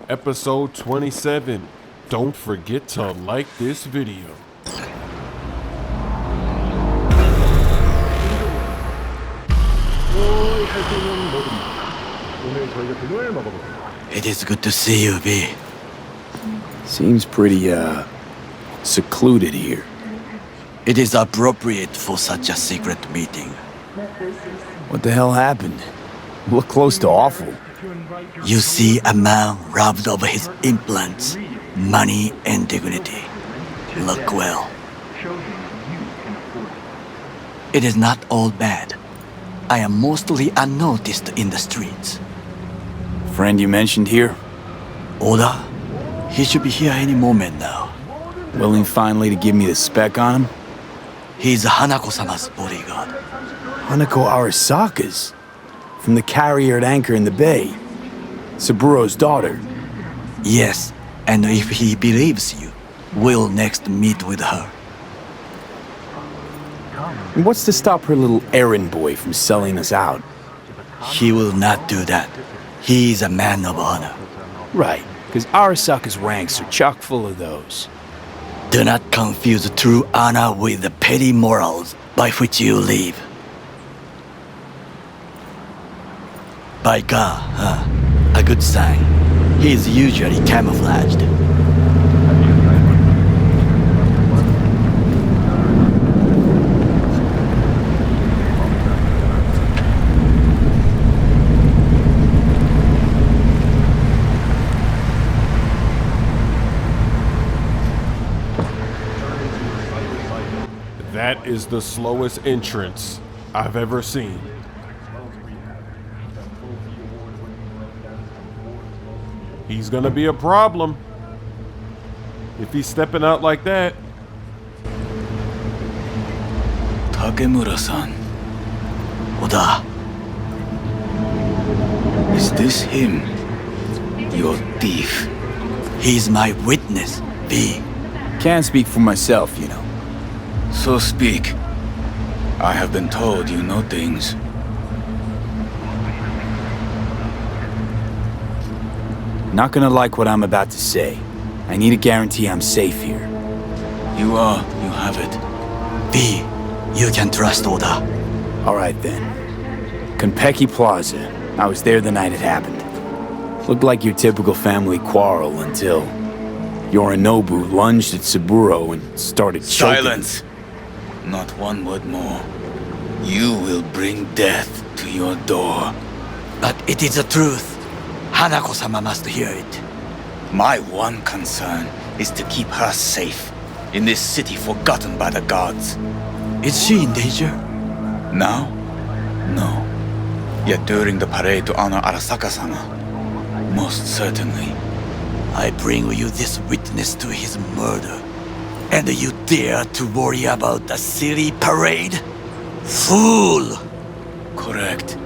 episode 27. Don't forget to like this video. It is good to see you, V. Seems pretty, secluded here. It is appropriate for such a secret meeting. What the hell happened? Look close to awful. You see a man robbed of his implants, money and dignity. Look well. It is not all bad. I am mostly unnoticed in the streets. Friend you mentioned here? Oda? He should be here any moment now. Willing finally to give me the spec on him? He's Hanako-sama's bodyguard. Hanako Arasaka's? From the carrier at anchor in the bay. Saburo's daughter. Yes, and if he believes you, we'll next meet with her. And what's to stop her little errand boy from selling us out? He will not do that. He is a man of honor. Right, because Arasaka's ranks are chock full of those. Do not confuse true honor with the petty morals by which you live. Biker, huh? A good sign. He is usually camouflaged. That is the slowest entrance I've ever seen. He's gonna be a problem if he's stepping out like that. Takemura-san. Oda. Is this him? Your thief? He's my witness, V. Can't speak for myself, you know. So speak. I have been told you know things. Not gonna like what I'm about to say. I need a guarantee I'm safe here. You have it. V, you can trust Oda. Alright then. Konpeki Plaza. I was there the night it happened. Looked like your typical family quarrel until Yorinobu lunged at Saburo and started choking. Silence! Not one word more. You will bring death to your door. But it is the truth. Hanako-sama must hear it. My one concern is to keep her safe in this city forgotten by the gods. Is she in danger? Now? No. Yet during the parade to honor Arasaka-sama, most certainly. I bring you this witness to his murder. And you dare to worry about a silly parade? Fool! Correct.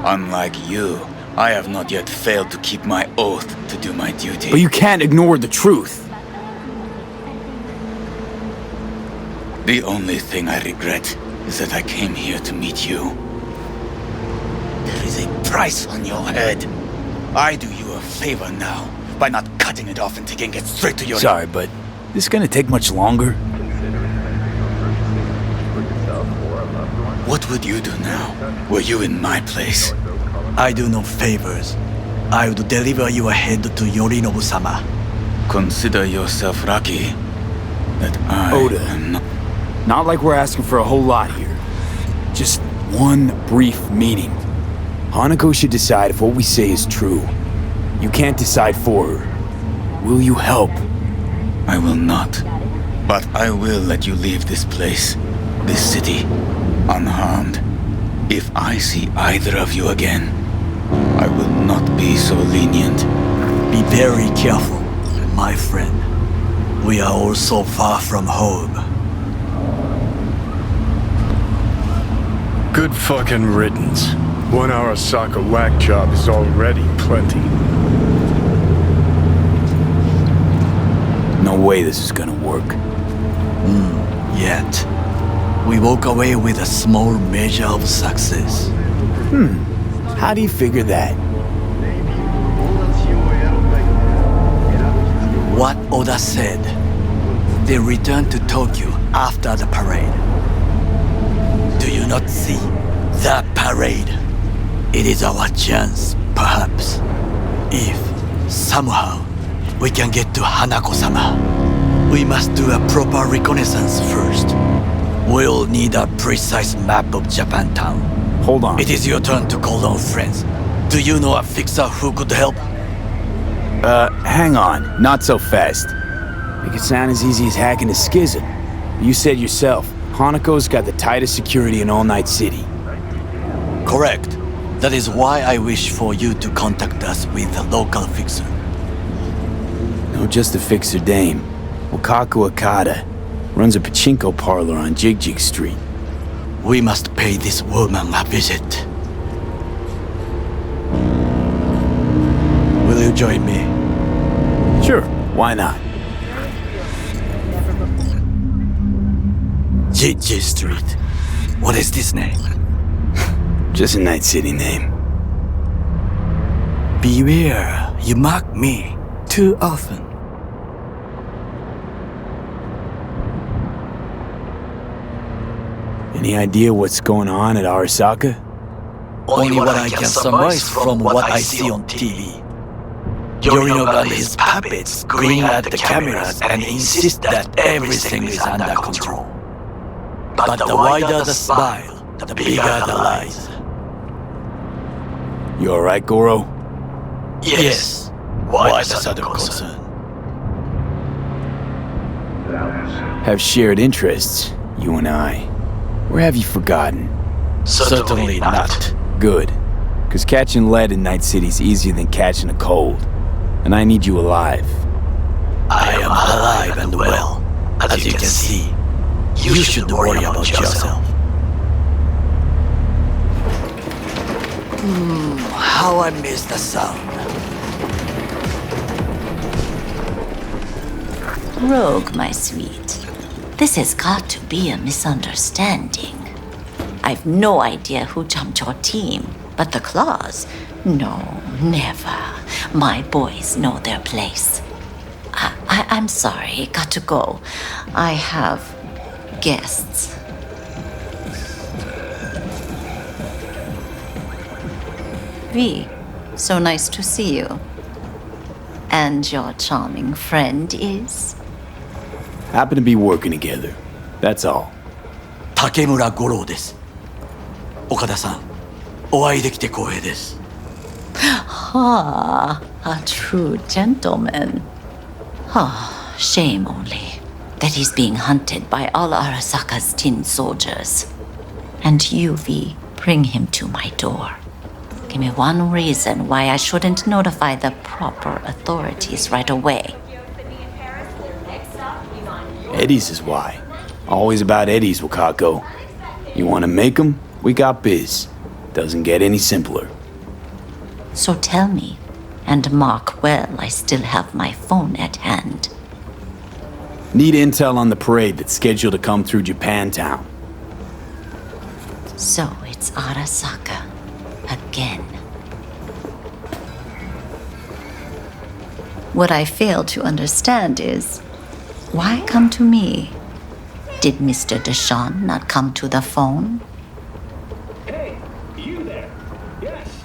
Unlike you, I have not yet failed to keep my oath to do my duty. But you can't ignore the truth. The only thing I regret is that I came here to meet you. There is a price on your head. I do you a favor now by not cutting it off and taking it straight to your... Sorry, but this gonna take much longer? What would you do now, were you in my place? I do no favors. I would deliver your head to Yorinobu-sama. Consider yourself lucky that I Oda. am not... Not like we're asking for a whole lot here. Just one brief meeting. Hanako should decide if what we say is true. You can't decide for her. Will you help? I will not. But I will let you leave this place, this city, unharmed. If I see either of you again, I will not be so lenient. Be very careful, my friend. We are all so far from home. Good fucking riddance. 1 Arasaka whack job is already plenty. No way this is gonna work. Yet, we walk away with a small measure of success. How do you figure that? what Oda said. They return to Tokyo after the parade. Do you not see that parade? It is our chance, perhaps. If, somehow, we can get to Hanako-sama, we must do a proper reconnaissance first. We'll need a precise map of Japantown. Hold on. It is your turn to call on friends. Do you know a fixer who could help? Hang on. Not so fast. Make it sound as easy as hacking a schism. You said yourself, Hanako's got the tightest security in all Night City. Correct. That is why I wish for you to contact us with a local fixer. No, just a fixer dame. Wakaku Akata. Runs a pachinko parlor on Jig Street. We must pay this woman a visit. Will you join me? Sure, why not? Jig Street. What is this name? Just a Night City name. Beware, you mock me too often. Any idea what's going on at Arasaka? Only what I can surmise from what I see on TV. Yorinobu and his puppets grin at the cameras and insist that everything is under control. But the wider the smile, the bigger the lies. You alright, Goro? Yes, why is that concern? Have shared interests, you and I. Or have you forgotten? Certainly not. Good. Because catching lead in Night City's easier than catching a cold. And I need you alive. I am alive and well. As you can see, you should worry about yourself. How I miss the sound. Rogue, my sweet. This has got to be a misunderstanding. I've no idea who jumped your team, but the claws? No, never. My boys know their place. I'm sorry, got to go. I have guests. V, so nice to see you. And your charming friend is? Happen to be working together. That's all. 竹村五郎です。岡田さん、お会いできて光栄です。Ah, a true gentleman. Ah, shame only that he's being hunted by all Arasaka's tin soldiers. And you, V, bring him to my door. Give me one reason why I shouldn't notify the proper authorities right away. Eddie's is why. Always about Eddie's, Wakako. You want to make 'em? We got biz. Doesn't get any simpler. So tell me, and mark well I still have my phone at hand. Need intel on the parade that's scheduled to come through Japantown. So it's Arasaka again. What I fail to understand is, why come to me? Did Mr. Deshawn not come to the phone?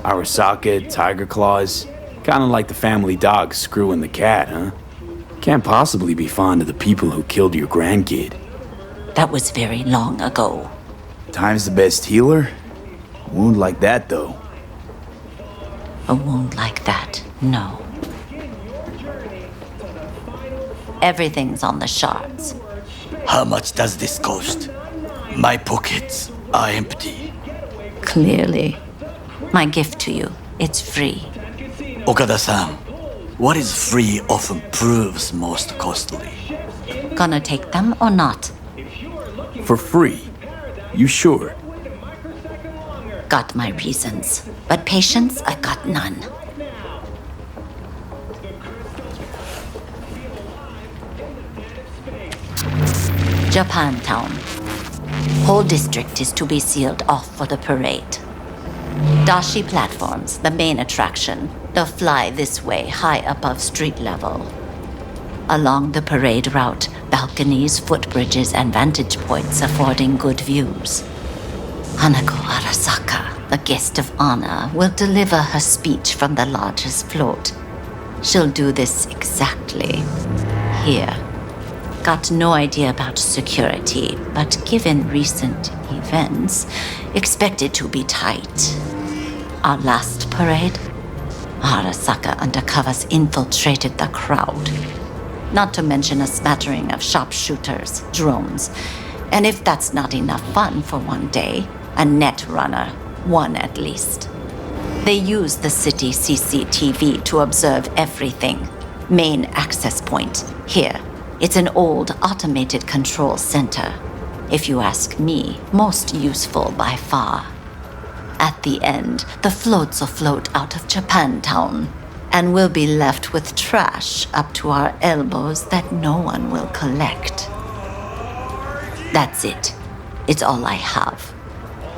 Arasaka, Tiger Claws. Kinda like the family dog screwing the cat, huh? Can't possibly be fond of the people who killed your grandkid. That was very long ago. Time's the best healer? A wound like that, though. A wound like that, no. Everything's on the shards. How much does this cost? My pockets are empty. Clearly. My gift to you, it's free. Okada-san, what is free often proves most costly. Gonna take them or not? For free? You sure? Got my reasons, but patience, I got none. Japantown. Whole district is to be sealed off for the parade. Dashi platforms, the main attraction. They'll fly this way, high above street level. Along the parade route, balconies, footbridges, and vantage points affording good views. Hanako Arasaka, the guest of honor, will deliver her speech from the largest float. She'll do this exactly here. Got no idea about security, but given recent events, expect it to be tight. Our last parade, Arasaka undercovers infiltrated the crowd. Not to mention a smattering of sharpshooters, drones, and if that's not enough fun for one day, a net runner, one at least. They use the city CCTV to observe everything. Main access point, here. It's an old automated control center. If you ask me, most useful by far. At the end, the floats will float out of Japantown, and we'll be left with trash up to our elbows that no one will collect. That's it. It's all I have.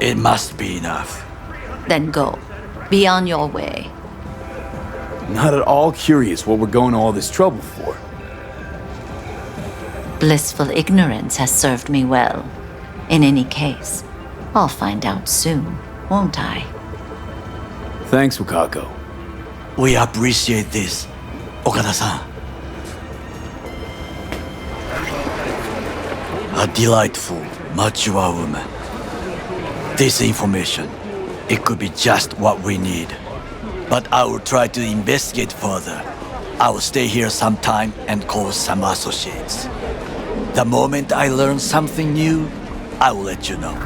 It must be enough. Then go. Be on your way. Not at all curious what we're going to all this trouble for. Blissful ignorance has served me well. In any case, I'll find out soon, won't I? Thanks, Wakako. We appreciate this, Okada-san. A delightful, mature woman. This information, it could be just what we need. But I will try to investigate further. I will stay here some time and call some associates. The moment I learn something new, I will let you know.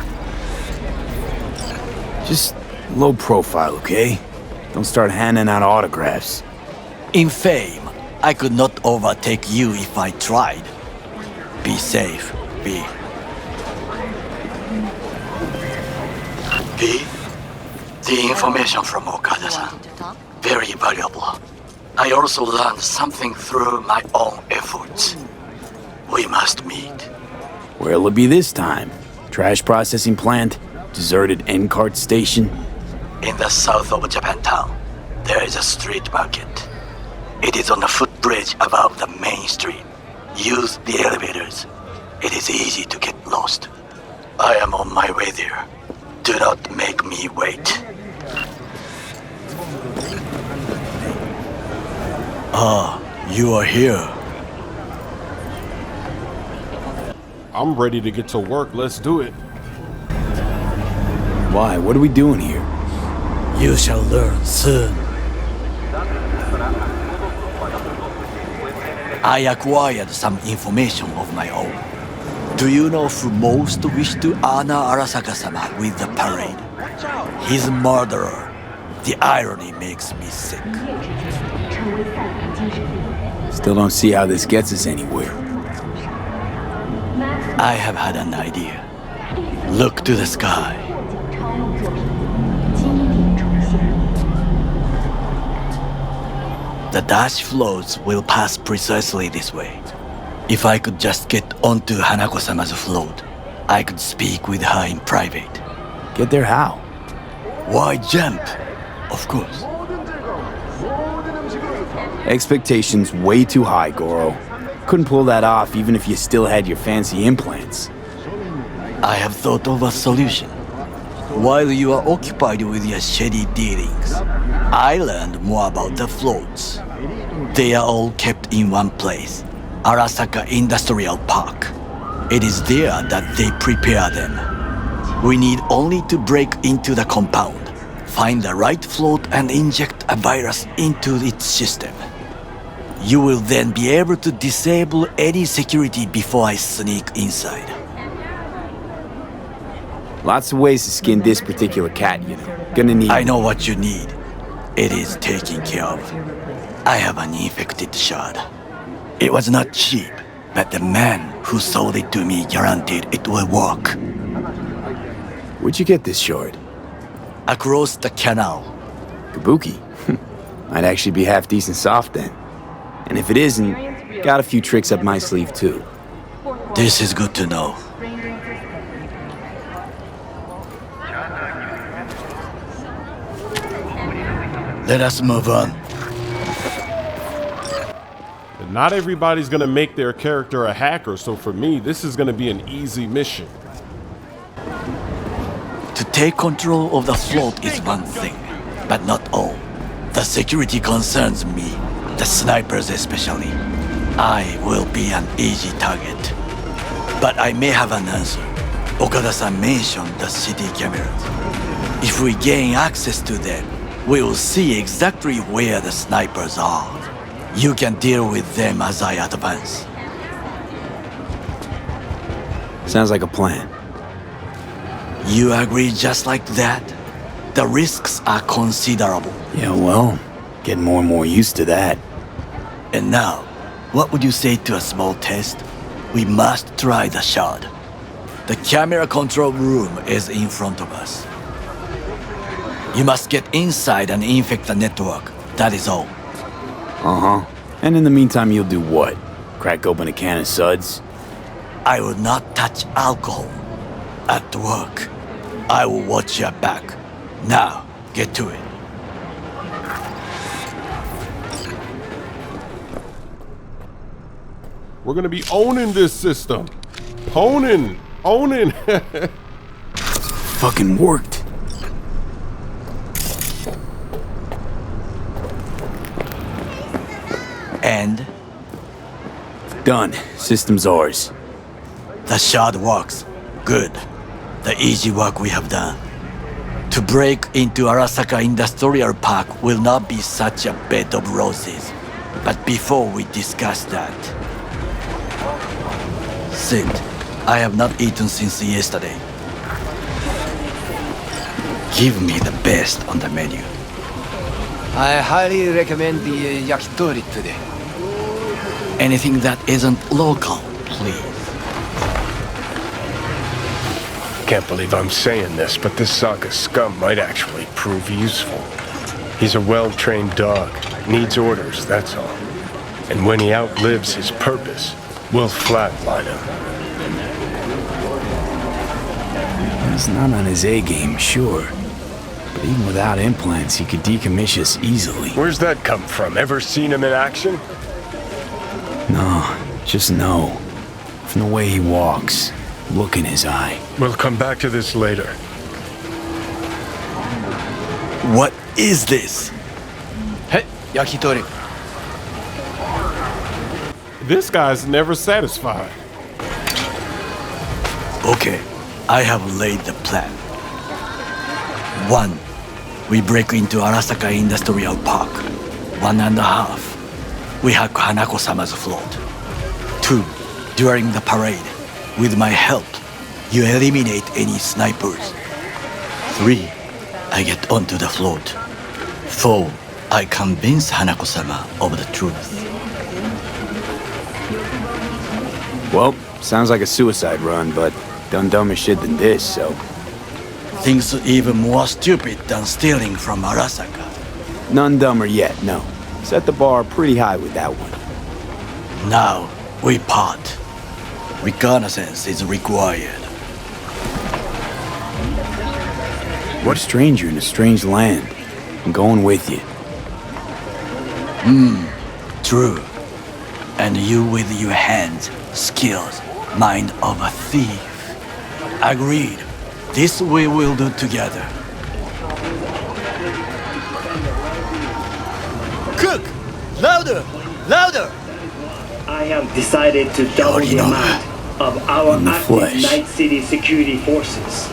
Just low profile, okay? Don't start handing out autographs. In fame, I could not overtake you if I tried. Be safe, V. V? The information from Okada-san, very valuable. I also learned something through my own efforts. We must meet. Where'll it be this time? Trash processing plant? Deserted end cart station? In the south of Japantown, there is a street market. It is on a footbridge above the main street. Use the elevators. It is easy to get lost. I am on my way there. Do not make me wait. Ah, you are here. I'm ready to get to work. Let's do it. Why? What are we doing here? You shall learn soon. I acquired some information of my own. Do you know who most wished to honor Arasaka-sama with the parade? His murderer. The irony makes me sick. Still don't see how this gets us anywhere. I have had an idea. Look to the sky. The dash floats will pass precisely this way. If I could just get onto Hanako-sama's float, I could speak with her in private. Get there how? Why jump? Of course. Expectations way too high, Goro. Couldn't pull that off even if you still had your fancy implants. I have thought of a solution. While you are occupied with your shady dealings, I learned more about the floats. They are all kept in one place, Arasaka Industrial Park. It is there that they prepare them. We need only to break into the compound, find the right float and inject a virus into its system. You will then be able to disable any security before I sneak inside. Lots of ways to skin this particular cat, you know. Gonna need... I know what you need. It is taken care of. I have an infected shard. It was not cheap, but the man who sold it to me guaranteed it will work. Where'd you get this shard? Across the canal. Kabuki? Might actually be half decent soft then. And if it isn't, got a few tricks up my sleeve too. This is good to know. Let us move on. And not everybody's gonna make their character a hacker, so for me, this is gonna be an easy mission. To take control of the float is one thing, but not all. The security concerns me, the snipers especially. I will be an easy target. But I may have an answer. Okada-san mentioned the city cameras. If we gain access to them, we will see exactly where the snipers are. You can deal with them as I advance. Sounds like a plan. You agree just like that? The risks are considerable. Yeah, well, getting more and more used to that. And now, what would you say to a small test? We must try the shard. The camera control room is in front of us. You must get inside and infect the network. That is all. Uh-huh. And in the meantime, you'll do what? Crack open a can of suds? I will not touch alcohol. At work, I will watch your back. Now, get to it. We're gonna be owning this system. Owning. Fucking worked. And Done. System's ours. the shard works. Good. The easy work we have done. To break into Arasaka Industrial Park will not be such a bed of roses. But before we discuss that... Sid, I have not eaten since yesterday. Give me the best on the menu. I highly recommend the yakitori today. Anything that isn't local, please. Can't believe I'm saying this, but this Saka scum might actually prove useful. He's a well-trained dog. Needs orders, that's all. And when he outlives his purpose, we'll flatline him. He's not on his A game, sure. But even without implants, he could decommission us easily. Where's that come from? Ever seen him in action? No, just no. From the way he walks, look in his eye. We'll come back to this later. What is this? Hey, yakitori. This guy's never satisfied. Okay, I have laid the plan. 1. We break into Arasaka Industrial Park. 1.5. We hack Hanako-sama's float. 2. During the parade, with my help, you eliminate any snipers. 3. I get onto the float. 4. I convince Hanako-sama of the truth. Well, sounds like a suicide run, but done dumber shit than this, so... Things even more stupid than stealing from Arasaka. None dumber yet, no. Set the bar pretty high with that one. Now, we part. Reconnaissance is required. What a stranger in a strange land. I'm going with you. True. And you with your hands, skills, mind of a thief. Agreed. This we will do together. Cook! Louder! Louder! I have decided to double the amount of our In the active flesh. Night City security forces.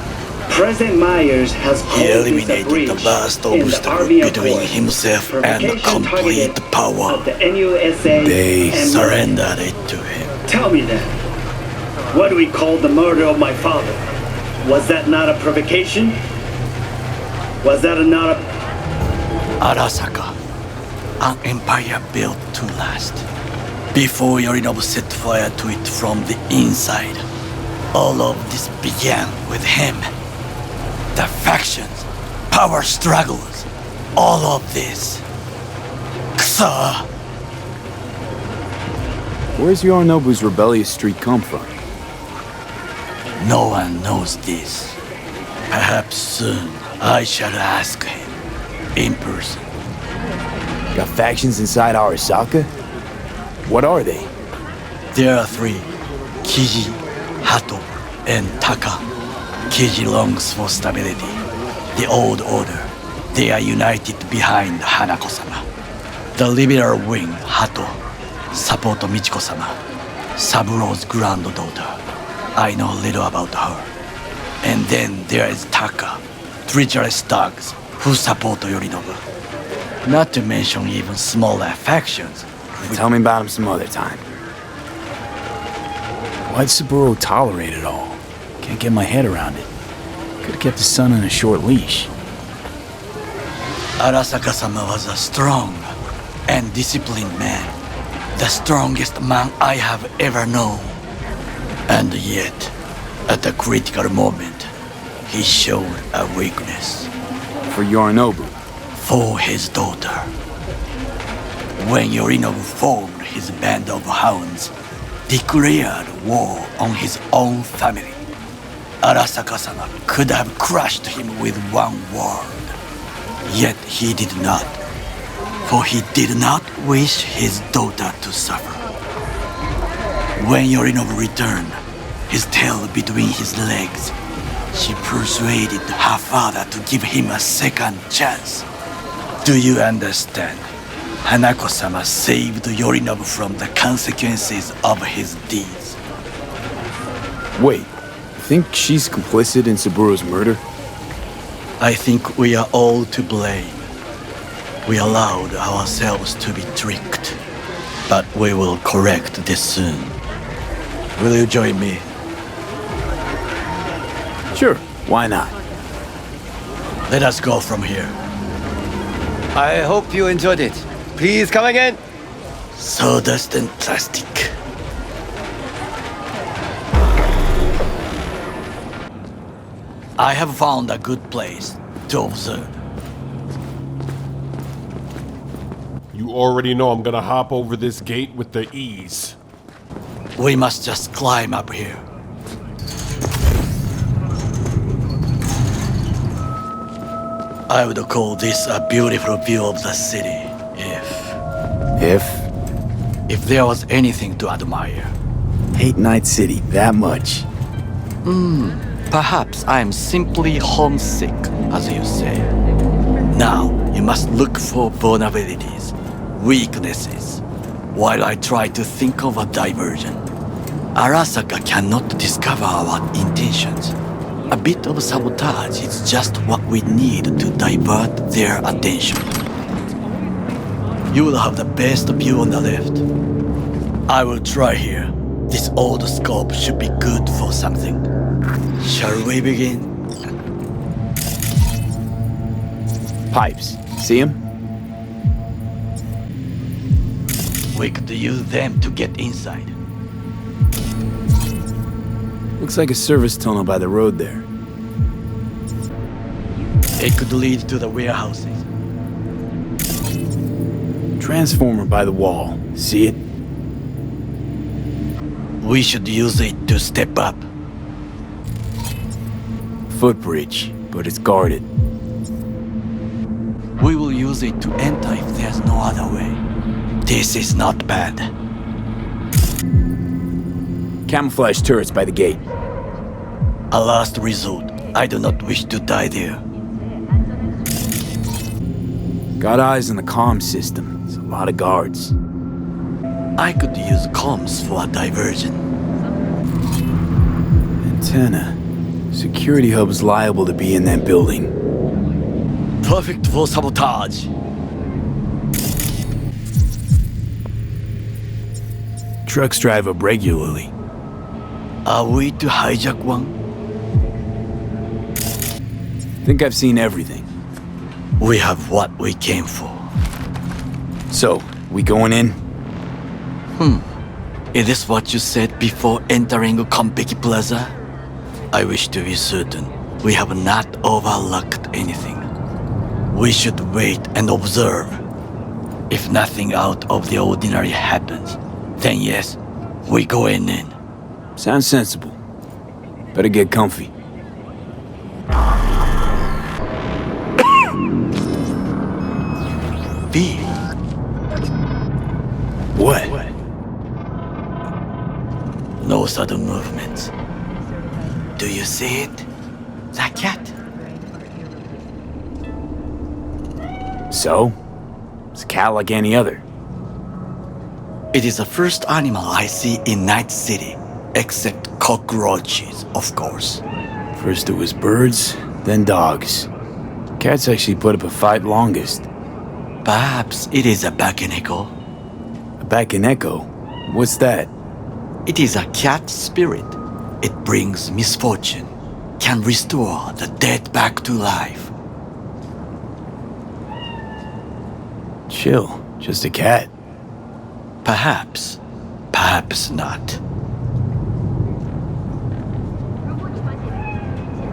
President Myers has He called this a eliminated breach the last in the obstacle Army between Accord. himself and Provocation complete targeted power. of the NUSA They and Surrendered it to him. Tell me then, what do we call the murder of my father? Was that not a provocation? Was that not a... Arasaka, an empire built to last. Before Yorinobu set fire to it from the inside, all of this began with him. The factions, power struggles, all of this. Ksa! Where's Yorinobu's rebellious streak come from? No one knows this. Perhaps soon I shall ask him in person. Got factions inside Arasaka? What are they? There are three: Kiji, Hato, and Taka. Kiji longs for stability. The old order. They are united behind Hanako-sama. The liberal wing, Hato, support Michiko-sama, Saburo's granddaughter. I know little about her. And then there is Taka, treacherous thugs who support Yorinobu. Not to mention even smaller factions. Tell me about him some other time. Why'd Saburo tolerate it all? Can't get my head around it. Could've kept his son on a short leash. Arasaka-sama was a strong and disciplined man. The strongest man I have ever known. And yet, at a critical moment, he showed a weakness. For Yorinobu. For his daughter. When Yorinobu formed his band of hounds, declared war on his own family, Arasaka-sama could have crushed him with one word. Yet he did not, for he did not wish his daughter to suffer. When Yorinobu returned, his tail between his legs, she persuaded her father to give him a second chance. Do you understand? Hanako-sama saved Yorinobu from the consequences of his deeds. Wait, you think she's complicit in Saburo's murder? I think we are all to blame. We allowed ourselves to be tricked. But we will correct this soon. Will you join me? Sure, why not? Let us go from here. I hope you enjoyed it. Please come again. Sawdust and plastic. I have found a good place to observe. You already know I'm gonna hop over this gate with the ease. We must just climb up here. I would call this a beautiful view of the city, if there was anything to admire. Hate Night City that much. Perhaps I am simply homesick, as you say. Now, you must look for vulnerabilities, weaknesses, while I try to think of a diversion. Arasaka cannot discover our intentions. A bit of sabotage is just what we need to divert their attention. You will have the best view on the left. I will try here. This old scope should be good for something. Shall we begin? Pipes, see him? We could use them to get inside. Looks like a service tunnel by the road there. It could lead to the warehouses. Transformer by the wall, see it? We should use it to step up. Footbridge, but it's guarded. We will use it to enter if there's no other way. This is not bad. Camouflage turrets by the gate. A last resort. I do not wish to die there. Got eyes on the comm system. It's a lot of guards. I could use comms for a diversion. Antenna. Security hub's liable to be in that building. Perfect for sabotage. Trucks drive up regularly. Are we to hijack one? Think I've seen everything. We have what we came for. So, we going in? Is this what you said before entering Konpeki Plaza? I wish to be certain we have not overlooked anything. We should wait and observe. If nothing out of the ordinary happens, then yes, we go in. Sounds sensible. Better get comfy. B. What? No sudden movements. Do you see it? That cat? So? It's a cat like any other. It is the first animal I see in Night City, except cockroaches, of course. First it was birds, then dogs. Cats actually put up a fight longest. Perhaps it is a bakeneko. A bakeneko? What's that? It is a cat spirit. It brings misfortune, can restore the dead back to life. Chill, just a cat. Perhaps, perhaps not.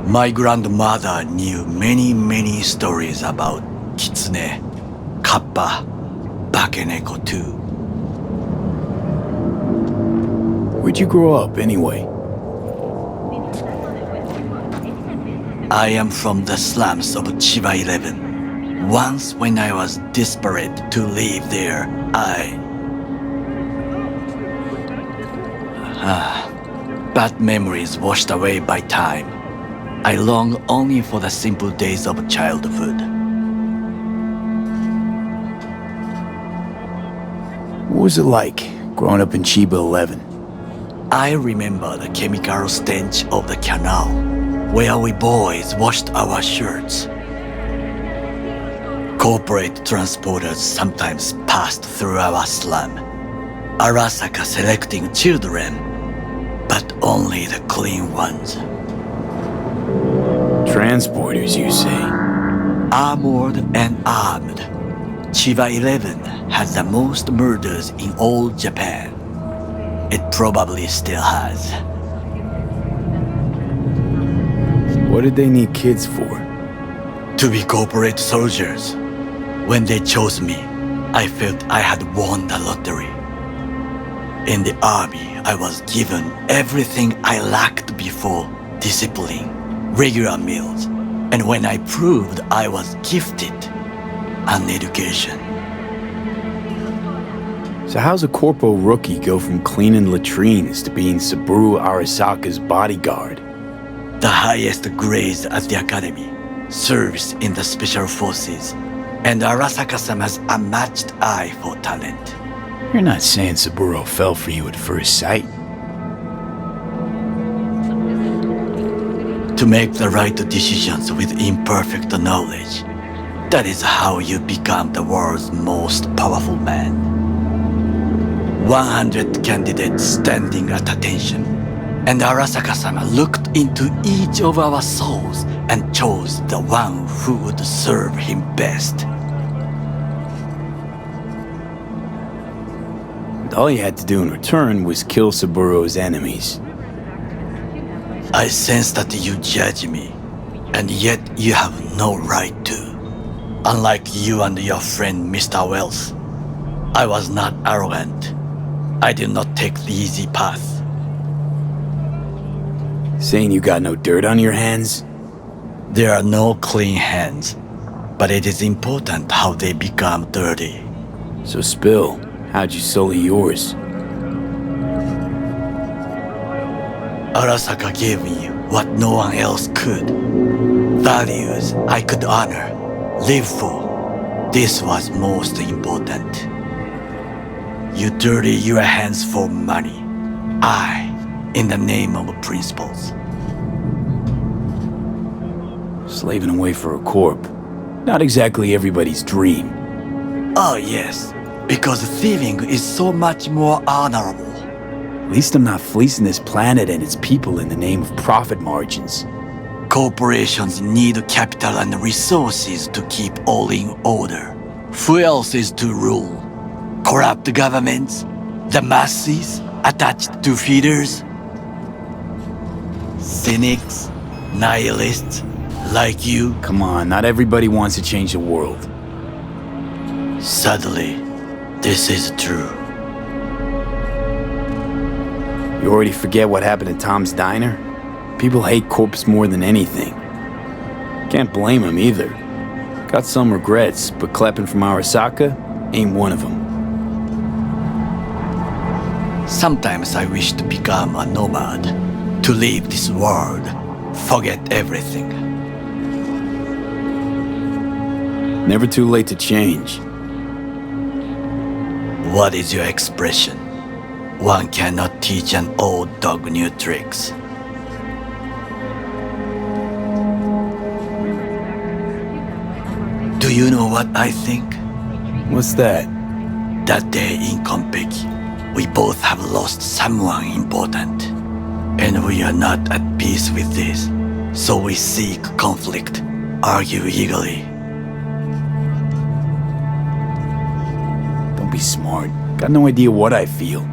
My grandmother knew many stories about kitsune, kappa, bakeneko too. Where'd you grow up, anyway? I am from the slums of Chiba 11. Once when I was desperate to live there, bad memories washed away by time. I long only for the simple days of childhood. What was it like, growing up in Chiba 11? I remember the chemical stench of the canal, where we boys washed our shirts. Corporate transporters sometimes passed through our slum, Arasaka selecting children, but only the clean ones. Transporters, you say? Armored and armed, Chiba 11 has the most murders in all Japan. It probably still has. What did they need kids for? To be corporate soldiers. When they chose me, I felt I had won the lottery. In the army, I was given everything I lacked before: discipline, regular meals, and when I proved I was gifted, an education. So how's a corpo rookie go from cleaning latrines to being Saburo Arasaka's bodyguard? The highest grades at the academy, service in the special forces, and Arasaka-sama's unmatched eye for talent. You're not saying Saburo fell for you at first sight. To make the right decisions with imperfect knowledge, that is how you become the world's most powerful man. 100 candidates standing at attention, and Arasaka-sama looked into each of our souls and chose the one who would serve him best. And all you had to do in return was kill Saburo's enemies. I sense that you judge me, and yet you have no right to. Unlike you and your friend Mr. Wells, I was not arrogant. I did not take the easy path. Saying you got no dirt on your hands? There are no clean hands, but it is important how they become dirty. So spill, how'd you sully yours? Arasaka gave me what no one else could. Values I could honor, live for. This was most important. You dirty your hands for money. I, in the name of principles. Slaving away for a corp. Not exactly everybody's dream. Oh yes, because thieving is so much more honorable. At least I'm not fleecing this planet and its people in the name of profit margins. Corporations need capital and resources to keep all in order. Who else is to rule? Corrupt governments? The masses attached to feeders? Cynics? Nihilists? Like you? Come on, not everybody wants to change the world. Sadly, this is true. You already forget what happened at Tom's Diner? People hate corpse more than anything. Can't blame them either. Got some regrets, but clapping from Arasaka ain't one of them. Sometimes I wish to become a nomad, to leave this world, forget everything. Never too late to change. What is your expression? One cannot teach an old dog new tricks. Do you know what I think? What's that? That day in Konpeki, we both have lost someone important. And we are not at peace with this. So we seek conflict, argue eagerly. Don't be smart. Got no idea what I feel.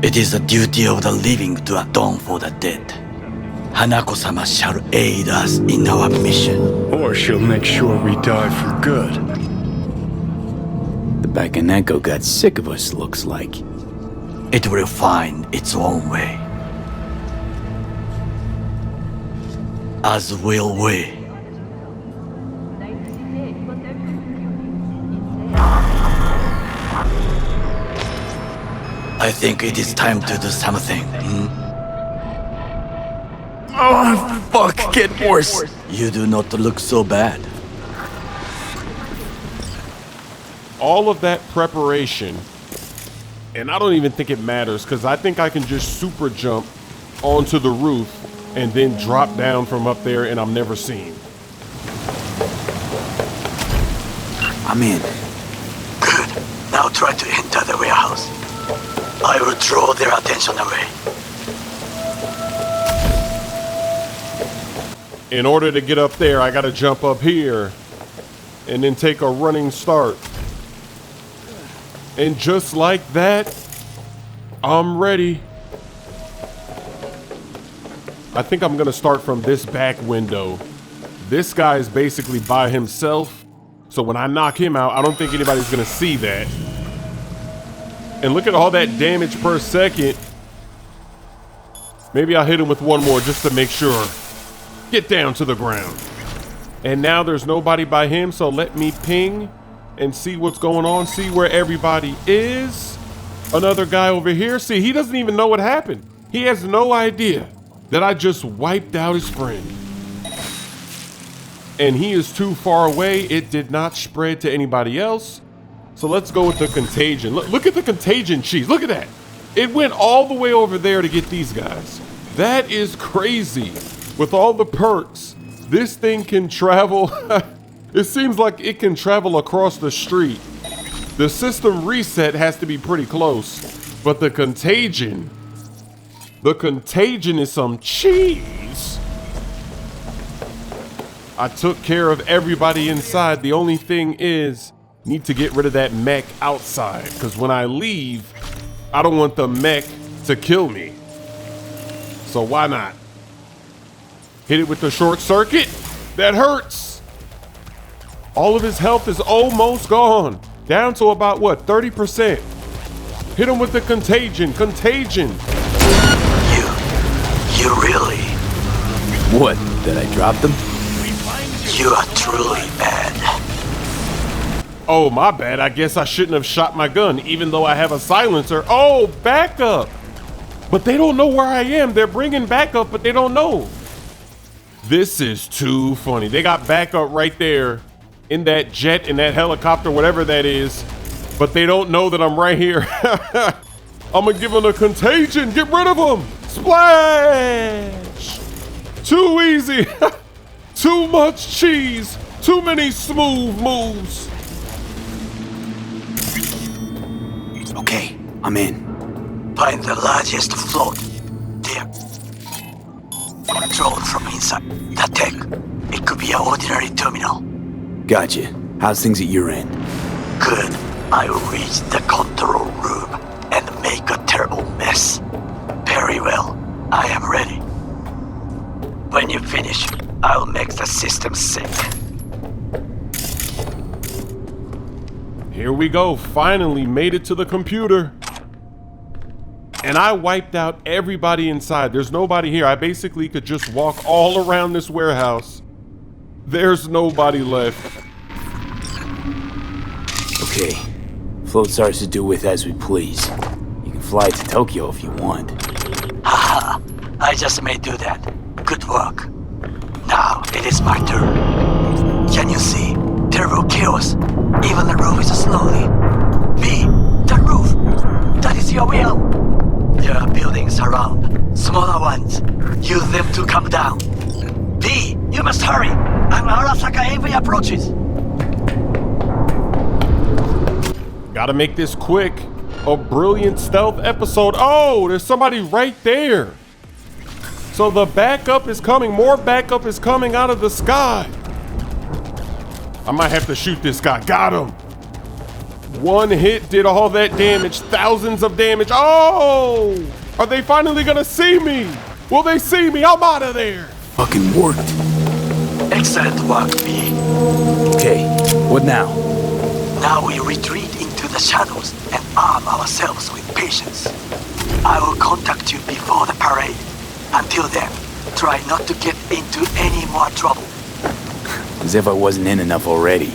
It is the duty of the living to atone for the dead. Hanako-sama shall aid us in our mission. Or she'll make sure we die for good. The Bakaneko got sick of us, looks like. It will find its own way. As will we. I think it is time to do something. Oh, fuck, get worse. You do not look so bad. All of that preparation, and I don't even think it matters because I think I can just super jump onto the roof and then drop down from up there and I'm never seen. I'm in. Good. Now try to enter the warehouse. I will draw their attention away. In order to get up there, I gotta jump up here and then take a running start. And just like that, I'm ready. I think I'm gonna start from this back window. This guy is basically by himself, so when I knock him out, I don't think anybody's gonna see that. And look at all that damage per second. Maybe I'll hit him with one more just to make sure. Get down to the ground. And now there's nobody by him, so let me ping and see what's going on, see where everybody is. Another guy over here. See, he doesn't even know what happened. He has no idea that I just wiped out his friend. And he is too far away. It did not spread to anybody else. So let's go with the contagion. Look at the contagion cheese. Look at that. It went all the way over there to get these guys. That is crazy. With all the perks, this thing can travel. It seems like it can travel across the street. The system reset has to be pretty close, but the contagion is some cheese. I took care of everybody inside. The only thing is, need to get rid of that mech outside, because when I leave, I don't want the mech to kill me. So why not? Hit it with the short circuit. That hurts. All of his health is almost gone. Down to about what, 30%. Hit him with the contagion. Contagion. You really? What, did I drop them? You are truly bad. Oh, my bad. I guess I shouldn't have shot my gun, even though I have a silencer. Oh, backup. But they don't know where I am. They're bringing backup, but they don't know. This is too funny. They got backup right there in that jet, in that helicopter, whatever that is. But they don't know that I'm right here. I'm gonna give them a contagion. Get rid of them. Splash. Too easy. Too much cheese. Too many Smoove moves. Okay, I'm in. Find the largest float. There. Controlled from inside. The tech. It could be an ordinary terminal. Gotcha. How's things at your end? Good. I will reach the control room and make a terrible mess. Very well. I am ready. When you finish, I'll make the system sync. Here we go. Finally made it to the computer. And I wiped out everybody inside. There's nobody here. I basically could just walk all around this warehouse. There's nobody left. Okay. Float's ours to do with as we please. You can fly to Tokyo if you want. Haha, I just may do that. Good work. Now it is my turn. Can you see? Terrible chaos. Even the roof is slowly. B, the roof. That is your will. There are buildings around. Smaller ones. Use them to come down. B, you must hurry. An Arasaka AV approaches. Gotta make this quick. A brilliant stealth episode. Oh, there's somebody right there. So the backup is coming. More backup is coming out of the sky. I might have to shoot this guy. Got him. One hit did all that damage. Thousands of damage. Oh! Are they finally gonna see me? Will they see me? I'm out of there. Fucking worked. Excellent work, B. Okay, what now? Now we retreat into the shadows and arm ourselves with patience. I will contact you before the parade. Until then, try not to get into any more trouble. As if I wasn't in enough already.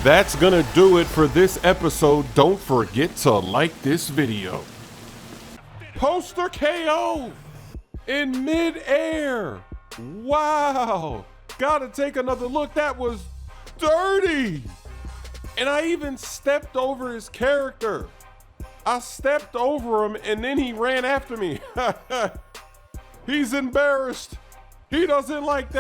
That's gonna do it for this episode. Don't forget to like this video. Poster KO in mid-air. Wow. Gotta take another look. That was dirty. And I even stepped over his character. I stepped over him and then he ran after me. He's embarrassed. He doesn't like that.